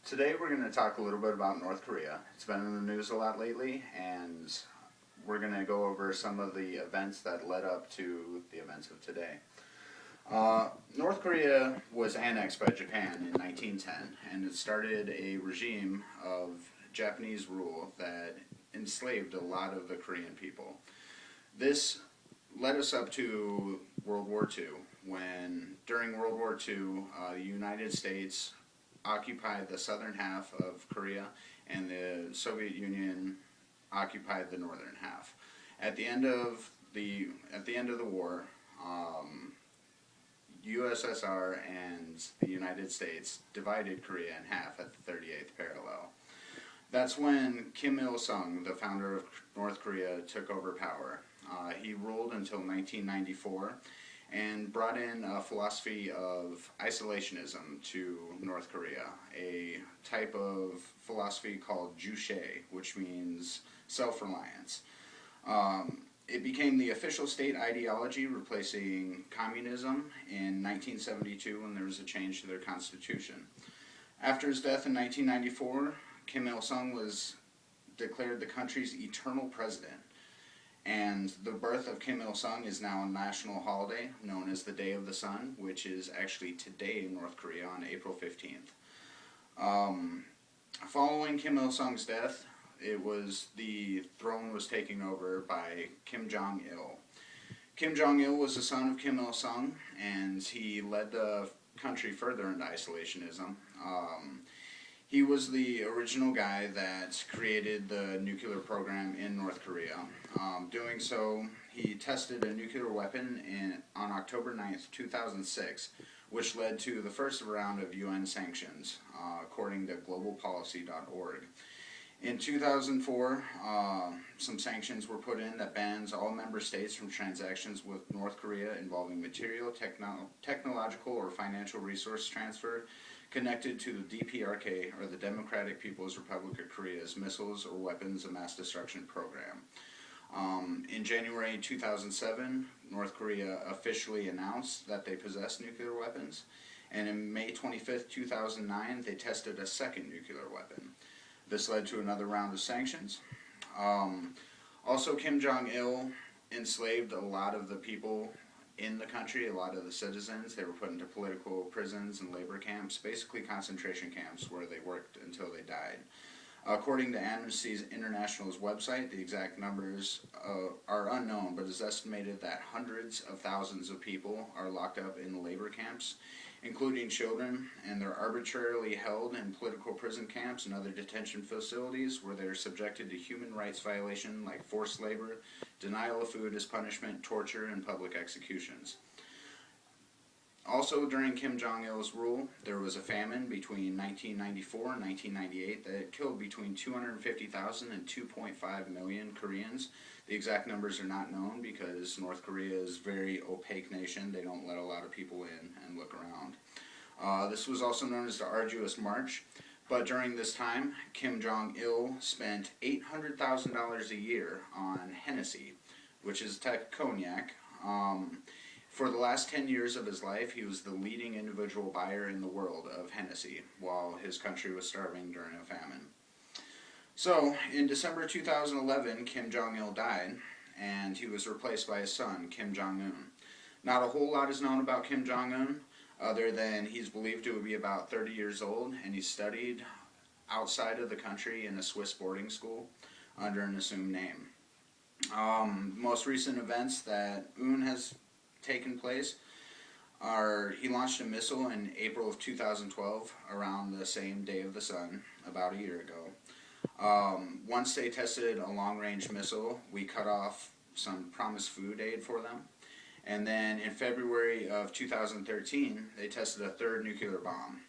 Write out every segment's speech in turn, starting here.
Today we're going to talk a little bit about North Korea. It's been in the news a lot lately, and we're going to go over some of the events that led up to the events of today. North Korea was annexed by Japan in 1910, and it started a regime of Japanese rule that enslaved a lot of the Korean people. This led us up to World War II, when during World War II, the United States occupied the southern half of Korea, and the Soviet Union occupied the northern half. At the end of the war, USSR and the United States divided Korea in half at the 38th parallel. That's when Kim Il-sung, the founder of North Korea, took over power. He ruled until 1994 and brought in a philosophy of isolationism to North Korea, a type of philosophy called Juche, which means self-reliance. It became the official state ideology, replacing communism in 1972 when there was a change to their constitution. After his death in 1994, Kim Il-sung was declared the country's eternal president. And the birth of Kim Il-sung is now a national holiday known as the Day of the Sun, which is actually today in North Korea on April 15th. Following Kim Il-sung's death, the throne was taken over by Kim Jong-il. Kim Jong-il was the son of Kim Il-sung, and he led the country further into isolationism. He was the original guy that created the nuclear program in North Korea. Doing so, he tested a nuclear weapon on October 9th, 2006, which led to the first round of UN sanctions, according to globalpolicy.org. In 2004, some sanctions were put in that bans all member states from transactions with North Korea involving material, technological, or financial resource transfer connected to the DPRK, or the Democratic People's Republic of Korea's missiles or weapons of mass destruction program. In January 2007, North Korea officially announced that they possessed nuclear weapons, and in May 25th, 2009, they tested a second nuclear weapon. This led to another round of sanctions. Also, Kim Jong-il enslaved a lot of the people in the country, a lot of the citizens. They were put into political prisons and labor camps, basically concentration camps where they worked until they died. According to Amnesty International's website, the exact numbers are unknown, but it's estimated that hundreds of thousands of people are locked up in labor camps, including children, and they're arbitrarily held in political prison camps and other detention facilities where they're subjected to human rights violations like forced labor, denial of food as punishment, torture, and public executions. Also, during Kim Jong-il's rule, there was a famine between 1994 and 1998 that killed between 250,000 and 2.5 million Koreans. The exact numbers are not known because North Korea is a very opaque nation. They don't let a lot of people in and look around. This was also known as the Arduous March, but during this time, Kim Jong-il spent $800,000 a year on Hennessy, which is a type of cognac. For the last 10 years of his life, he was the leading individual buyer in the world of Hennessy, while his country was starving during a famine. So, in December 2011, Kim Jong-il died, and he was replaced by his son, Kim Jong-un. Not a whole lot is known about Kim Jong-un, other than he's believed to be about 30 years old, and he studied outside of the country in a Swiss boarding school under an assumed name. Most recent events that Un has taken place are he launched a missile in April of 2012 around the same Day of the Sun about a year ago. Once they tested a long-range missile, we cut off some promised food aid for them. And then in February of 2013, they tested a third nuclear bomb.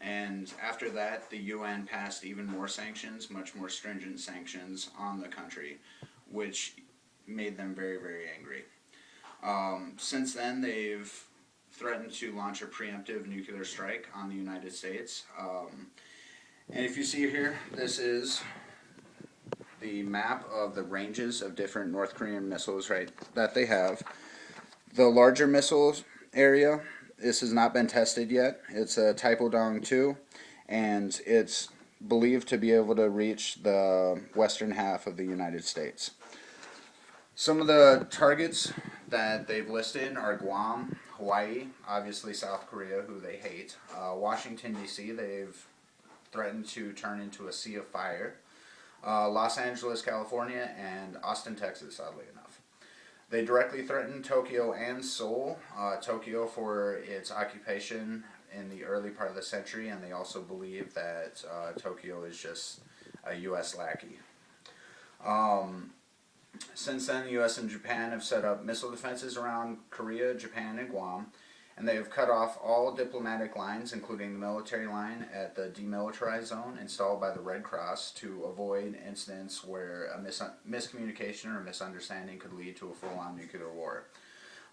And after that, the UN passed even more sanctions, much more stringent sanctions on the country, which made them very, very angry. Since then, they've threatened to launch a preemptive nuclear strike on the United States. And if you see here, this is the map of the ranges of different North Korean missiles, right, that they have. The larger missiles area, this has not been tested yet. It's a Taepodong 2, and it's believed to be able to reach the western half of the United States. Some of the targets that they've listed are Guam, Hawaii, obviously South Korea, who they hate, Washington, D.C., they've threatened to turn into a sea of fire, Los Angeles, California, and Austin, Texas, oddly enough. They directly threatened Tokyo and Seoul. Tokyo for its occupation in the early part of the century, and they also believe that Tokyo is just a U.S. lackey. Since then, the U.S. and Japan have set up missile defenses around Korea, Japan, and Guam, and they have cut off all diplomatic lines, including the military line at the demilitarized zone installed by the Red Cross to avoid incidents where a miscommunication or misunderstanding could lead to a full-on nuclear war.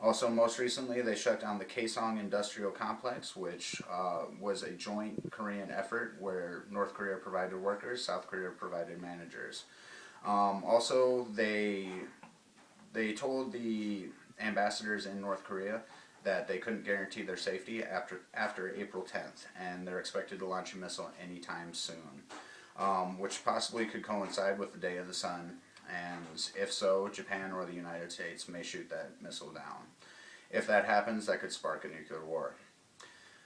Also, most recently, they shut down the Kaesong Industrial Complex, which was a joint Korean effort where North Korea provided workers, South Korea provided managers. Also, they told the ambassadors in North Korea that they couldn't guarantee their safety after April 10th, and they're expected to launch a missile anytime soon, which possibly could coincide with the Day of the Sun, and if so, Japan or the United States may shoot that missile down. If that happens, that could spark a nuclear war.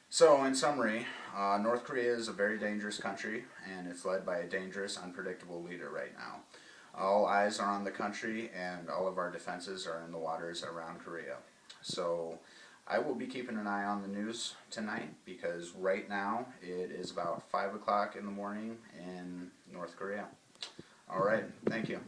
So, in summary, North Korea is a very dangerous country, and it's led by a dangerous, unpredictable leader right now. All eyes are on the country, and all of our defenses are in the waters around Korea. So, I will be keeping an eye on the news tonight, because right now it is about 5 o'clock in the morning in North Korea. Alright, thank you.